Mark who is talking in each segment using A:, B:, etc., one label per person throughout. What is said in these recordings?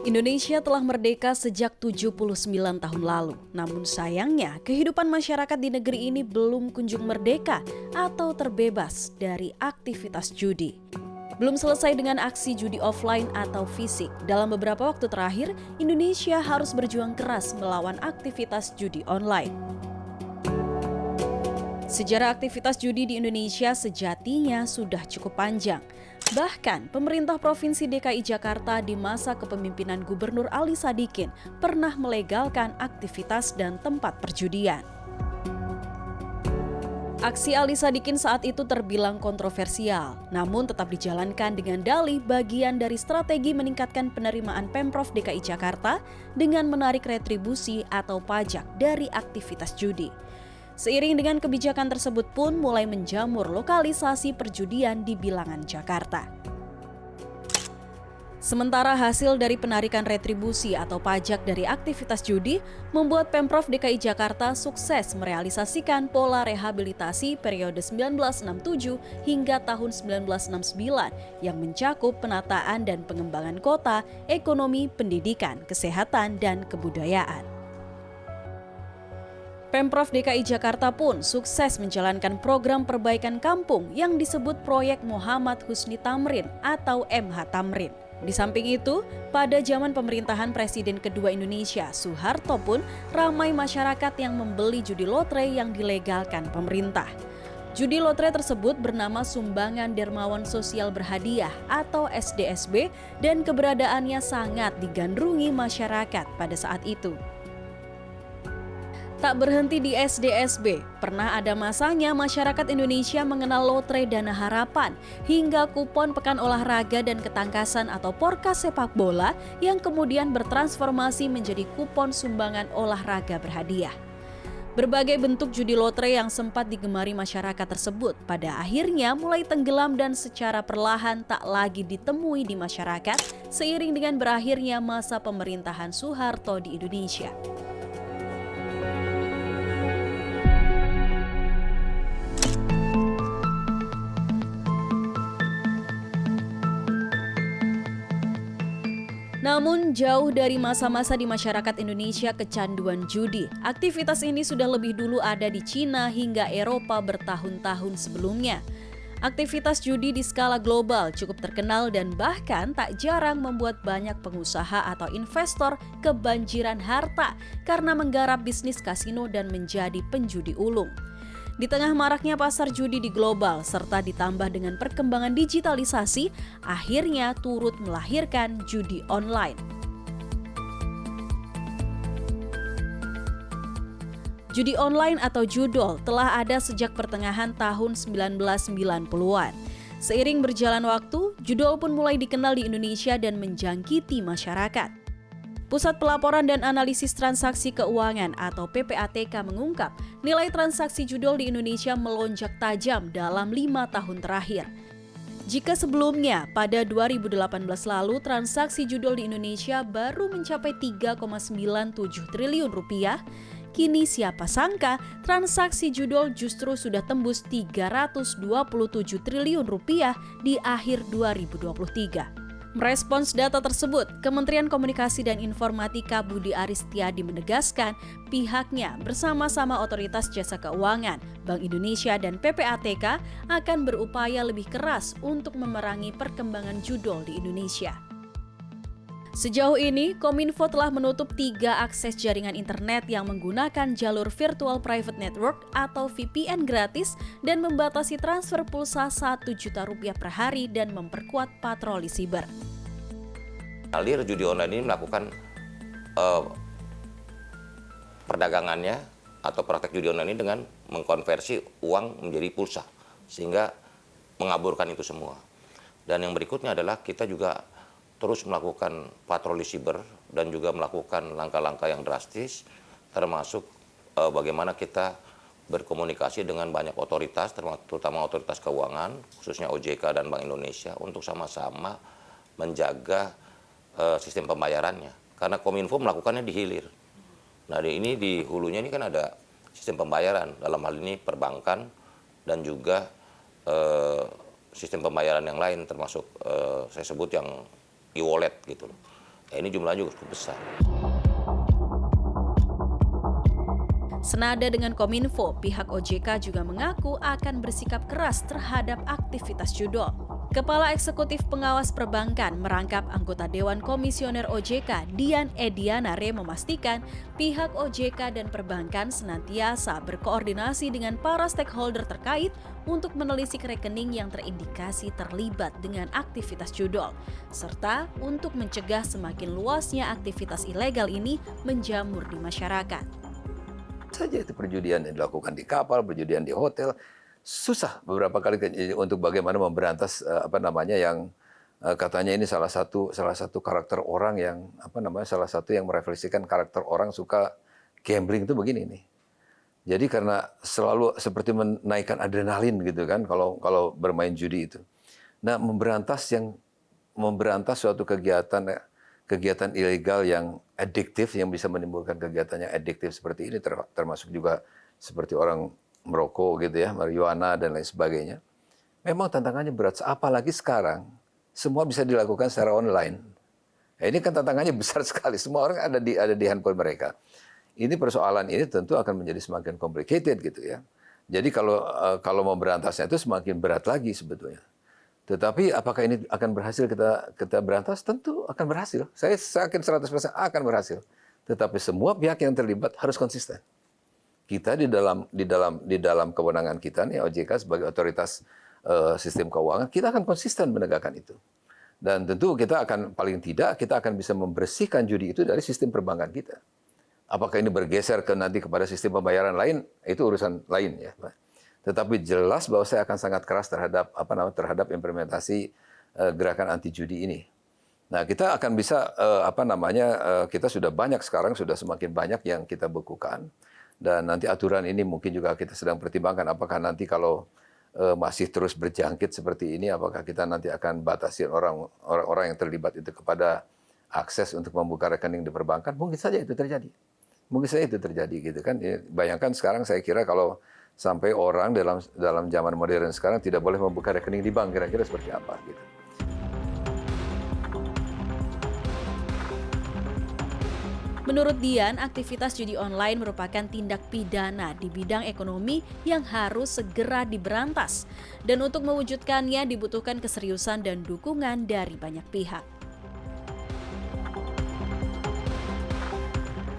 A: Indonesia telah merdeka sejak 79 tahun lalu. Namun sayangnya, kehidupan masyarakat di negeri ini belum kunjung merdeka atau terbebas dari aktivitas judi. Belum selesai dengan aksi judi offline atau fisik. Dalam beberapa waktu terakhir, Indonesia harus berjuang keras melawan aktivitas judi online. Sejarah aktivitas judi di Indonesia sejatinya sudah cukup panjang. Bahkan, pemerintah Provinsi DKI Jakarta di masa kepemimpinan Gubernur Ali Sadikin pernah melegalkan aktivitas dan tempat perjudian. Aksi Ali Sadikin saat itu terbilang kontroversial, namun tetap dijalankan dengan dalih bagian dari strategi meningkatkan penerimaan Pemprov DKI Jakarta dengan menarik retribusi atau pajak dari aktivitas judi. Seiring dengan kebijakan tersebut pun mulai menjamur lokalisasi perjudian di bilangan Jakarta. Sementara hasil dari penarikan retribusi atau pajak dari aktivitas judi membuat Pemprov DKI Jakarta sukses merealisasikan pola rehabilitasi periode 1967 hingga tahun 1969 yang mencakup penataan dan pengembangan kota, ekonomi, pendidikan, kesehatan, dan kebudayaan. Pemprov DKI Jakarta pun sukses menjalankan program perbaikan kampung yang disebut Proyek Muhammad Husni Tamrin atau MH Tamrin. Di samping itu, pada zaman pemerintahan Presiden kedua Indonesia, Soeharto pun ramai masyarakat yang membeli judi lotre yang dilegalkan pemerintah. Judi lotre tersebut bernama Sumbangan Dermawan Sosial Berhadiah atau SDSB dan keberadaannya sangat digandrungi masyarakat pada saat itu. Tak berhenti di SDSB, pernah ada masanya masyarakat Indonesia mengenal lotre Dana Harapan hingga kupon Pekan Olahraga dan Ketangkasan atau Porkas sepak bola yang kemudian bertransformasi menjadi kupon sumbangan olahraga berhadiah. Berbagai bentuk judi lotre yang sempat digemari masyarakat tersebut pada akhirnya mulai tenggelam dan secara perlahan tak lagi ditemui di masyarakat seiring dengan berakhirnya masa pemerintahan Soeharto di Indonesia. Namun jauh dari masa-masa di masyarakat Indonesia kecanduan judi, aktivitas ini sudah lebih dulu ada di Cina hingga Eropa bertahun-tahun sebelumnya. Aktivitas judi di skala global cukup terkenal dan bahkan tak jarang membuat banyak pengusaha atau investor kebanjiran harta karena menggarap bisnis kasino dan menjadi penjudi ulung. Di tengah maraknya pasar judi di global serta ditambah dengan perkembangan digitalisasi, akhirnya turut melahirkan judi online. Judi online atau judol telah ada sejak pertengahan tahun 1990-an. Seiring berjalan waktu, judol pun mulai dikenal di Indonesia dan menjangkiti masyarakat. Pusat Pelaporan dan Analisis Transaksi Keuangan atau PPATK mengungkap nilai transaksi judol di Indonesia melonjak tajam dalam 5 tahun terakhir. Jika sebelumnya pada 2018 lalu transaksi judol di Indonesia baru mencapai 3,97 triliun rupiah, kini siapa sangka transaksi judol justru sudah tembus 327 triliun rupiah di akhir 2023. Merespons data tersebut, Kementerian Komunikasi dan Informatika Budi Aristiadi menegaskan pihaknya bersama-sama Otoritas Jasa Keuangan, Bank Indonesia dan PPATK akan berupaya lebih keras untuk memerangi perkembangan judol di Indonesia. Sejauh ini, Kominfo telah menutup 3 akses jaringan internet yang menggunakan jalur Virtual Private Network atau VPN gratis dan membatasi transfer pulsa Rp1 juta per hari dan memperkuat patroli siber.
B: Alir judi online ini melakukan perdagangannya atau praktek judi online ini dengan mengkonversi uang menjadi pulsa sehingga mengaburkan itu semua. Dan yang berikutnya adalah kita juga terus melakukan patroli siber dan juga melakukan langkah-langkah yang drastis, termasuk bagaimana kita berkomunikasi dengan banyak otoritas, terutama otoritas keuangan, khususnya OJK dan Bank Indonesia, untuk sama-sama menjaga sistem pembayarannya. Karena Kominfo melakukannya di hilir. Nah, ini di hulunya ini kan ada sistem pembayaran, dalam hal ini perbankan dan juga sistem pembayaran yang lain, termasuk saya sebut yang e-wallet gitu loh. ini jumlahnya juga cukup besar.
A: Senada dengan Kominfo, pihak OJK juga mengaku akan bersikap keras terhadap aktivitas judol. Kepala Eksekutif Pengawas Perbankan merangkap anggota Dewan Komisioner OJK, Dian Ediana Re memastikan pihak OJK dan perbankan senantiasa berkoordinasi dengan para stakeholder terkait untuk menelisik rekening yang terindikasi terlibat dengan aktivitas judol, serta untuk mencegah semakin luasnya aktivitas ilegal ini menjamur di masyarakat.
C: Saja itu perjudian yang dilakukan di kapal, perjudian di hotel, susah beberapa kali untuk bagaimana memberantas yang katanya ini salah satu karakter orang yang salah satu yang merefleksikan karakter orang suka gambling itu begini nih. Jadi karena selalu seperti menaikkan adrenalin gitu kan kalau bermain judi itu. Nah, memberantas suatu kegiatan ilegal yang adiktif, yang bisa menimbulkan kegiatan yang adiktif seperti ini, termasuk juga seperti orang merokok gitu ya, marijuana dan lain sebagainya. Memang tantangannya berat, apalagi sekarang semua bisa dilakukan secara online. Nah, ini kan tantangannya besar sekali, semua orang ada di handphone mereka. Ini persoalan ini tentu akan menjadi semakin complicated gitu ya. Jadi kalau mau berantasnya itu semakin berat lagi sebetulnya. Tetapi apakah ini akan berhasil kita berantas? Tentu akan berhasil. Saya yakin 100% akan berhasil. Tetapi semua pihak yang terlibat harus konsisten. Kita di dalam kewenangan kita nih OJK sebagai otoritas sistem keuangan, kita akan konsisten menegakkan itu. Dan tentu kita akan kita akan bisa membersihkan judi itu dari sistem perbankan kita. Apakah ini bergeser nanti kepada sistem pembayaran lain, itu urusan lain ya, Pak. Tetapi jelas bahwa saya akan sangat keras terhadap implementasi gerakan anti judi ini. Nah, kita akan bisa kita sudah semakin banyak yang kita bekukan, dan nanti aturan ini mungkin juga kita sedang pertimbangkan apakah nanti kalau masih terus berjangkit seperti ini, apakah kita nanti akan batasi orang yang terlibat itu kepada akses untuk membuka rekening di perbankan. Mungkin saja itu terjadi gitu kan. Bayangkan sekarang saya kira kalau sampai orang dalam zaman modern sekarang tidak boleh membuka rekening di bank, kira-kira seperti apa gitu.
A: Menurut Dian, aktivitas judi online merupakan tindak pidana di bidang ekonomi yang harus segera diberantas. Dan untuk mewujudkannya dibutuhkan keseriusan dan dukungan dari banyak pihak.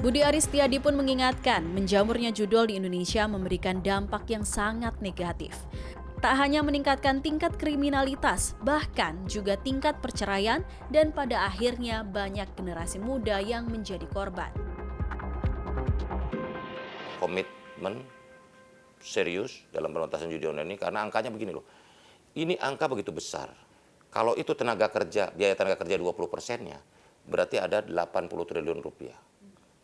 A: Budi Aristiadi pun mengingatkan, menjamurnya judol di Indonesia memberikan dampak yang sangat negatif. Tak hanya meningkatkan tingkat kriminalitas, bahkan juga tingkat perceraian, dan pada akhirnya banyak generasi muda yang menjadi korban.
B: Komitmen serius dalam pemberantasan judi online ini, karena angkanya begini loh. Ini angka begitu besar. Kalau itu biaya tenaga kerja 20%-nya, berarti ada 80 triliun rupiah.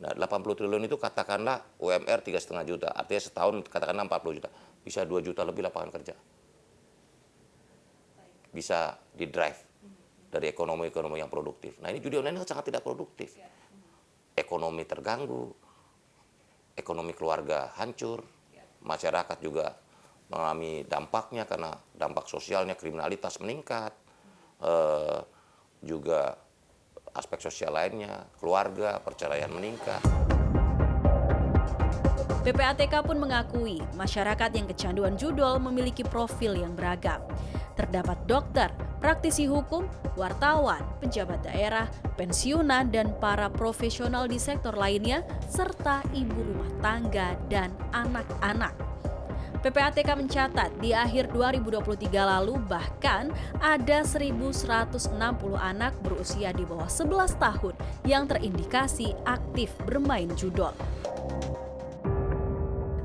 B: Nah, 80 triliun itu katakanlah UMR 3,5 juta, artinya setahun katakanlah 40 juta. Bisa 2 juta lebih lapangan kerja. Bisa di-drive dari ekonomi yang produktif. Nah, ini judi online sangat tidak produktif. Ekonomi terganggu, ekonomi keluarga hancur, masyarakat juga mengalami dampaknya karena dampak sosialnya, kriminalitas meningkat, juga aspek sosial lainnya, keluarga, perceraian meningkat.
A: PPATK pun mengakui masyarakat yang kecanduan judol memiliki profil yang beragam. Terdapat dokter, praktisi hukum, wartawan, pejabat daerah, pensiunan, dan para profesional di sektor lainnya, serta ibu rumah tangga dan anak-anak. PPATK mencatat di akhir 2023 lalu bahkan ada 1.160 anak berusia di bawah 11 tahun yang terindikasi aktif bermain judol.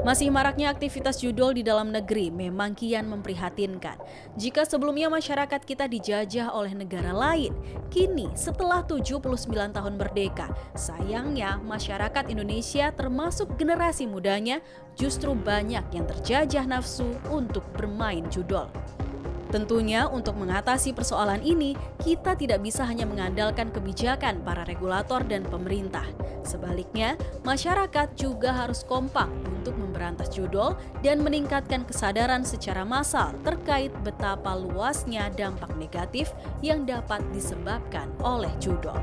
A: Masih maraknya aktivitas judol di dalam negeri memang kian memprihatinkan. Jika sebelumnya masyarakat kita dijajah oleh negara lain, kini setelah 79 tahun merdeka, sayangnya masyarakat Indonesia termasuk generasi mudanya justru banyak yang terjajah nafsu untuk bermain judol. Tentunya untuk mengatasi persoalan ini, kita tidak bisa hanya mengandalkan kebijakan para regulator dan pemerintah. Sebaliknya, masyarakat juga harus kompak untuk memberantas judol dan meningkatkan kesadaran secara massal terkait betapa luasnya dampak negatif yang dapat disebabkan oleh judol.